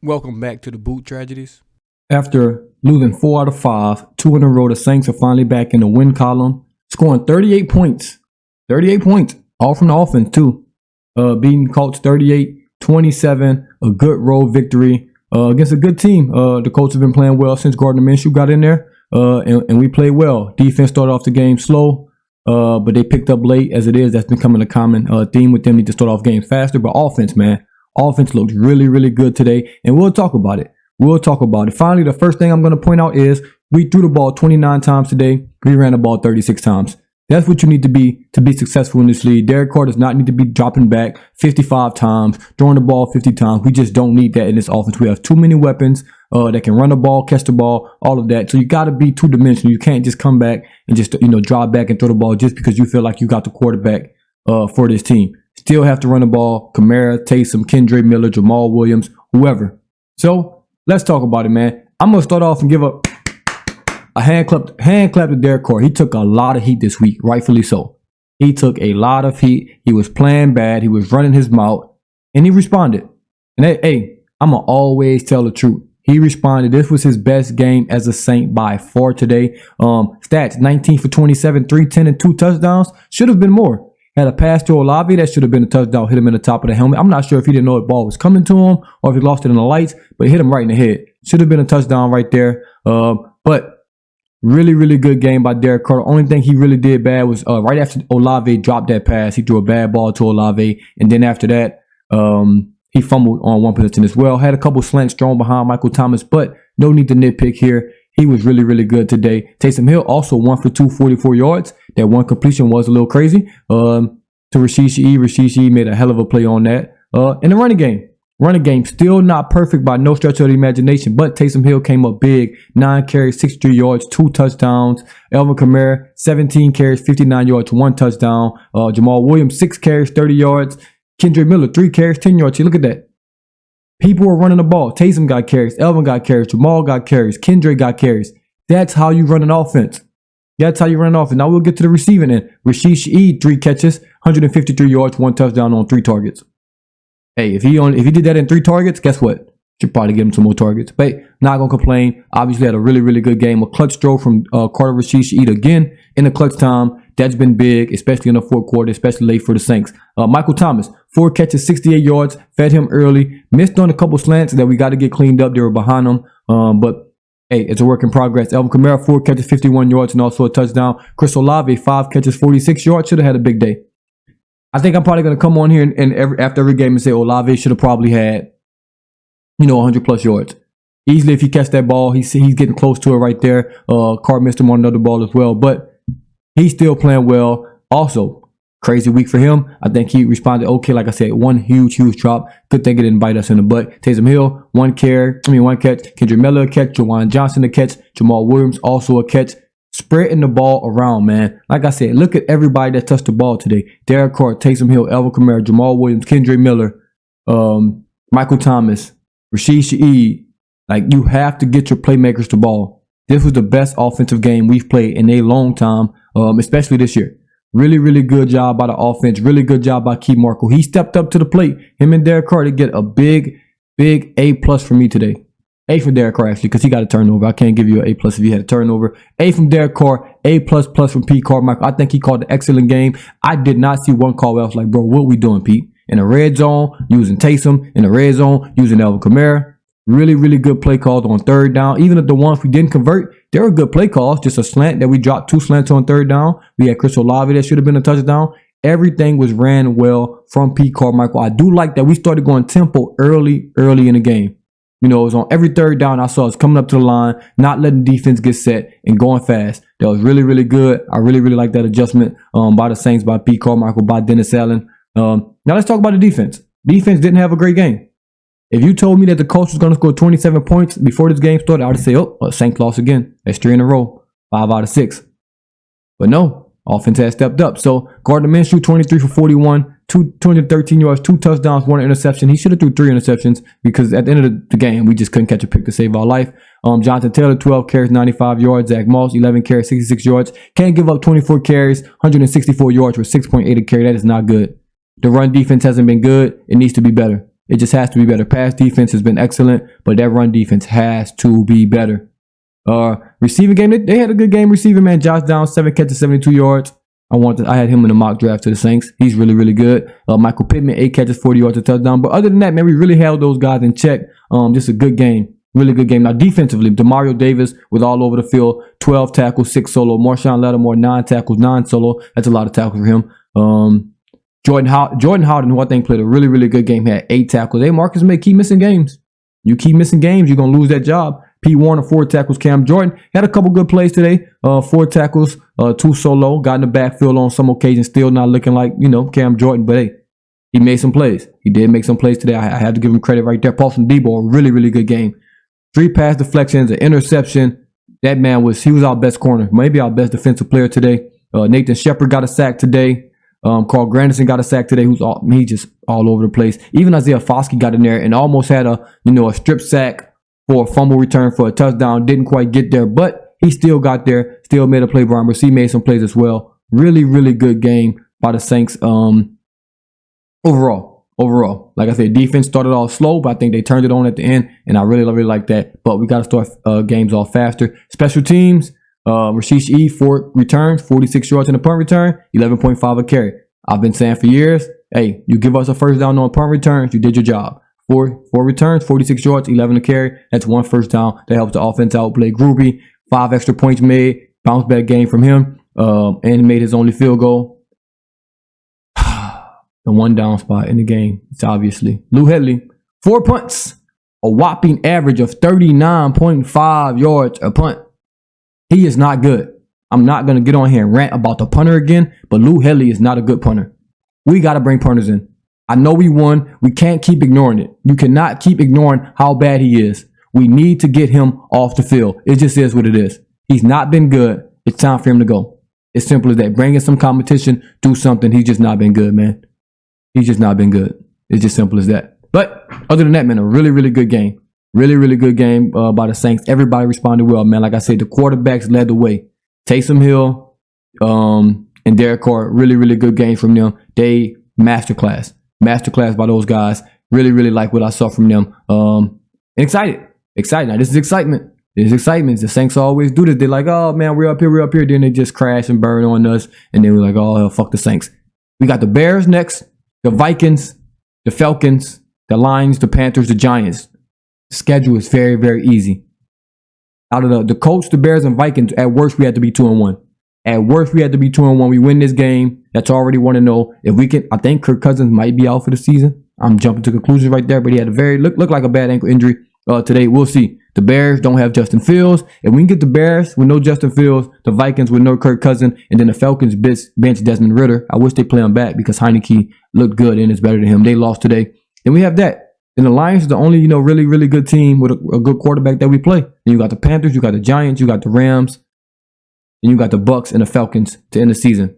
Welcome back to the Boot Tragedies. After losing 4 out of 5, 2 in a row, the Saints are finally back in the win column, scoring 38 points. 38 points, all from the offense too. Beating Colts 38-27, a good road victory against a good team. The Colts have been playing well since Gardner Minshew got in there, and we played well. Defense started off the game slow, but they picked up late as it is. That's becoming a common theme with them. Need to start off games faster, but offense, man. Offense looked really, really good today, and we'll talk about it. Finally, the first thing I'm going to point out is we threw the ball 29 times today. We ran the ball 36 times. That's what you need to be successful in this league. Derek Carr does not need to be dropping back 55 times, throwing the ball 50 times. We just don't need that in this offense. We have too many weapons that can run the ball, catch the ball, all of that. So you got to be two-dimensional. You can't just come back and just drop back and throw the ball just because you feel like you got the quarterback for this team. Still have to run the ball. Kamara, Taysom, Kendra Miller, Jamal Williams, whoever. So let's talk about it, man. I'm going to start off and give a hand clap to Derek Carr. He took a lot of heat this week, rightfully so. He took a lot of heat. He was playing bad. He was running his mouth, and he responded. And hey, I'm going to always tell the truth. He responded. This was his best game as a Saint by far today. Stats, 19 for 27, 310, and 2 touchdowns. Should have been more. Had a pass to Olave that should have been a touchdown, hit him in the top of the helmet. I'm not sure if he didn't know the ball was coming to him or if he lost it in the lights, but it hit him right in the head. Should have been a touchdown right there. But really, really good game by Derek Carr. The only thing he really did bad was right after Olave dropped that pass, he threw a bad ball to Olave. And then after that, he fumbled on one possession as well. Had a couple slants thrown behind Michael Thomas, but no need to nitpick here. He was really, really good today. Taysom Hill also 1 for 2, 44 yards. That one completion was a little crazy. To Rashid Shaheed made a hell of a play on that. In the running game still not perfect by no stretch of the imagination, but Taysom Hill came up big. 9 carries, 63 yards, 2 touchdowns. Alvin Kamara, 17 carries, 59 yards, 1 touchdown. Jamal Williams, 6 carries, 30 yards. Kendra Miller, 3 carries, 10 yards. See, look at that. People were running the ball. Taysom got carries. Elvin got carries. Jamal got carries. Kendra got carries. That's how you run an offense. Now we'll get to the receiving end. Rashid Shaheed, 3 catches, 153 yards, 1 touchdown on 3 targets. Hey, if he did that in 3 targets, guess what? Should probably give him some more targets. But not going to complain. Obviously had a really, really good game. A clutch throw from Carter Rashid Shaheed again in the clutch time. That's been big, especially in the fourth quarter, especially late for the Saints. Michael Thomas, 4 catches, 68 yards, fed him early. Missed on a couple slants that we got to get cleaned up. They were behind him. But hey, it's a work in progress. Alvin Kamara, 4 catches, 51 yards, and also a touchdown. Chris Olave, 5 catches, 46 yards. Should have had a big day. I think I'm probably going to come on here and after every game and say Olave should have probably had, 100 plus yards. Easily, if he catch that ball, he's getting close to it right there. Carr missed him on another ball as well, but he's still playing well. Also, crazy week for him. I think he responded okay. Like I said, one huge drop. Good thing it didn't bite us in the butt. Taysom Hill, 1 catch. Kendra Miller a catch. Jawan Johnson a catch. Jamal Williams also a catch. Spreading the ball around, man. Like I said, look at everybody that touched the ball today. Derek Carr, Taysom Hill, Alvin Kamara, Jamal Williams, Kendra Miller, Michael Thomas, Rashid Shaheed. Like, you have to get your playmakers the ball. This was the best offensive game we've played in a long time, especially this year. Really, really good job by the offense. Really good job by Key Markle. He stepped up to the plate. Him and Derek Carr to get a big A+ for me today. A for Derek Carr, actually, because he got a turnover. I can't give you an A+ if he had a turnover. A from Derek Carr, A++ from Pete Carmichael. I think he called an excellent game. I did not see one call where I was like, bro, what we doing, Pete? In the red zone, using Taysom. In the red zone, using Alvin Kamara. Really, really good play calls on 3rd down. Even if the ones we didn't convert, they were good play calls. Just a slant that we dropped 2 slants on 3rd down. We had Chris Olave that should have been a touchdown. Everything was ran well from Pete Carmichael. I do like that we started going tempo early in the game. It was on every 3rd down I saw us coming up to the line, not letting defense get set and going fast. That was really, really good. I really, really like that adjustment by the Saints, by Pete Carmichael, by Dennis Allen. Now let's talk about the defense. Defense didn't have a great game. If you told me that the Colts was going to score 27 points before this game started, I would say, Saints lost again. That's 3 in a row, 5 out of 6. But no, offense has stepped up. So Gardner Minshew, 23 for 41. 213 yards, 2 touchdowns, 1 interception. He should have threw 3 interceptions because at the end of the game, we just couldn't catch a pick to save our life. Jonathan Taylor, 12 carries, 95 yards. Zach Moss, 11 carries, 66 yards. Can't give up 24 carries, 164 yards with 6.8 a carry. That is not good. The run defense hasn't been good. It needs to be better. It just has to be better. Pass defense has been excellent, but that run defense has to be better. Receiving game, they had a good game receiving, man. Josh Downs, 7 catches, 72 yards. I had him in the mock draft to the Saints. He's really, really good. Michael Pittman, 8 catches, 40 yards, a touchdown. But other than that, man, we really held those guys in check. Just a good game. Really good game. Now, defensively, Demario Davis was all over the field. 12 tackles, 6 solo. Marshawn Lattimore, 9 tackles, 9 solo. That's a lot of tackles for him. Jordan Howden, who I think played a really, really good game, had 8 tackles. Hey, Marcus May, keep missing games. You keep missing games, you're going to lose that job. P. Warner, 4 tackles. Cam Jordan had a couple good plays today. 4 tackles, 2 solo. Got in the backfield on some occasions. Still not looking like, Cam Jordan. But hey, he made some plays. He did make some plays today. I have to give him credit right there. Paulson Debo, a really, really good game. 3 pass deflections, an interception. That man he was our best corner. Maybe our best defensive player today. Nathan Shepard got a sack today. Carl Granderson got a sack today. He just all over the place. Even Isaiah Foskey got in there and almost had a strip sack for a fumble return for a touchdown. Didn't quite get there, but he still got there. Still made a play. Brian Brissett made some plays as well. Really, really good game by the Saints. Overall, like I said, defense started off slow, but I think they turned it on at the end, and I really, really like that. But we got to start games off faster. Special teams, Rasheed E, 4 returns, 46 yards in a punt return, 11.5 a carry. I've been saying for years, hey, you give us a first down on punt returns, you did your job. 4 returns, 46 yards, 11 a carry. That's 1 first down. That helps the offense outplay Groupie. 5 extra points made. Bounce back game from him. And he made his only field goal. The 1 down spot in the game. It's obviously Lou Hedley. 4 punts. A whopping average of 39.5 yards a punt. He is not good. I'm not going to get on here and rant about the punter again, but Lou Hedley is not a good punter. We got to bring punters in. I know we won. We can't keep ignoring it. You cannot keep ignoring how bad he is. We need to get him off the field. It just is what it is. He's not been good. It's time for him to go. It's simple as that. Bring in some competition. Do something. He's just not been good, man. He's just not been good. It's just simple as that. But other than that, man, a really, really good game. Really, really good game by the Saints. Everybody responded well, man. Like I said, the quarterbacks led the way. Taysom Hill and Derek Carr, really, really good game from them. They masterclass by those guys. Really, really like what I saw from them. And excited. Now, this is excitement. The Saints always do this. They're like, oh, man, we're up here. Then they just crash and burn on us. And then we're like, oh, hell, fuck the Saints. We got the Bears next, the Vikings, the Falcons, the Lions, the Panthers, the Giants. The schedule is very, very easy. Out of the Colts, the Bears, and Vikings, at worst, we had to be 2-1. At worst, we had to be 2-1. We win this game. That's already 1-0. If we can, I think Kirk Cousins might be out for the season. I'm jumping to conclusions right there, but he had a look like a bad ankle injury today. We'll see. The Bears don't have Justin Fields. If we can get the Bears with no Justin Fields, the Vikings with no Kirk Cousins, and then the Falcons bench Desmond Ridder. I wish they play him back because Heineke looked good and is better than him. They lost today. Then we have that. Then the Lions is the only, really, really good team with a good quarterback that we play. Then you got the Panthers, you got the Giants, you got the Rams, and you got the Bucks and the Falcons to end the season.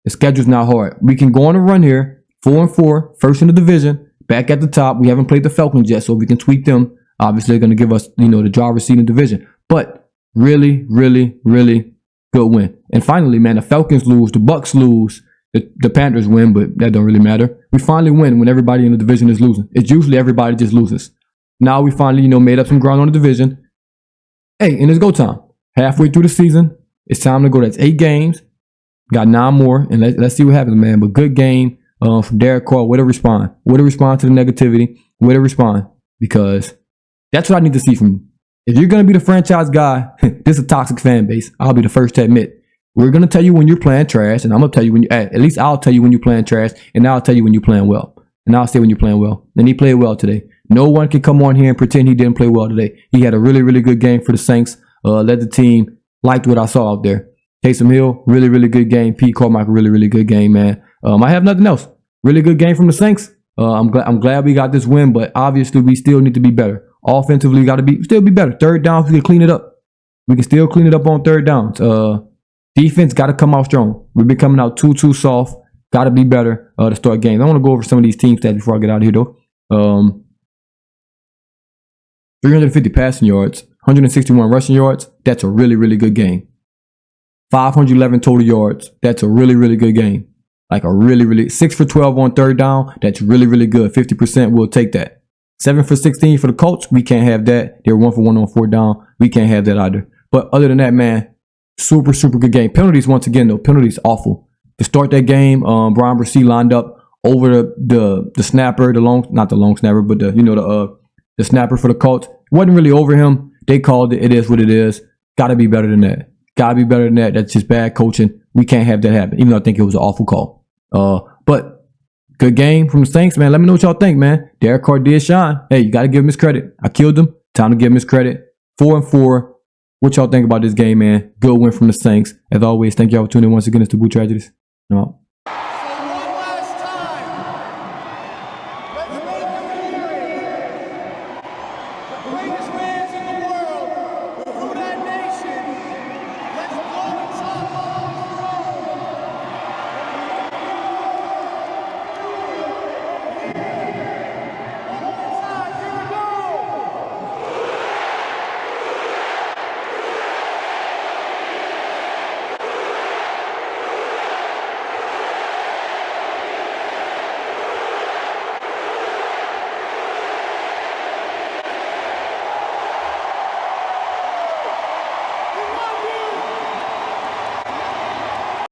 The schedule's not hard. We can go on a run here, 4-4, first in the division, back at the top. We haven't played the Falcons yet, so we can tweak them. Obviously, they're going to give us, the driver's seat in the division. But really, really, really good win. And finally, man, the Falcons lose, the Bucks lose, the Panthers win, but that don't really matter. We finally win when everybody in the division is losing. It's usually everybody just loses. Now we finally, made up some ground on the division. Hey, and it's go time. Halfway through the season, it's time to go. That's 8 games. Got 9 more, and let's see what happens, man. But good game from Derek Carr. Way to respond. Way to respond to the negativity. Way to respond, because that's what I need to see from you. If you're going to be the franchise guy, this is a toxic fan base. I'll be the first to admit. We're going to tell you when you're playing trash, and I'm going to tell you at least I'll tell you when you're playing trash, and I'll tell you when you're playing well. And I'll say when you're playing well. And he played well today. No one can come on here and pretend he didn't play well today. He had a really, really good game for the Saints. Led the team. Liked what I saw out there. Taysom Hill, really, really good game. Pete Carmichael, really, really good game, man. I have nothing else. Really good game from the Saints. I'm glad we got this win, but obviously we still need to be better. Offensively, we got to still be better. Third downs, we can clean it up. We can still clean it up on third downs. Defense got to come out strong. We've been coming out too soft. Got to be better to start games. I want to go over some of these team stats before I get out of here, though. 350 passing yards, 161 rushing yards. That's a really, really good game. 511 total yards. That's a really, really good game. Like a really 6 for 12 on third down. That's really good. 50%. We'll take that. 7 for 16 for the Colts. We can't have that. They're 1 for 1 on fourth down. We can't have that either. But other than that, man, super good game. Penalties once again though. Penalties awful. To start that game, Brian Brissett lined up over the snapper, not the long snapper, but the snapper for the Colts. Wasn't really over him. They called it. It is what it is. Got to be better than that. Got to be better than that. That's just bad coaching. We can't have that happen. Even though I think it was an awful call. But good game from the Saints, man. Let me know what y'all think, man. Derek Carr did shine. Hey, you got to give him his credit. I killed him. Time to give him his credit. 4-4. What y'all think about this game, man? Good win from the Saints. As always, thank y'all for tuning in once again. It's the Boot Tragedies. I'm out.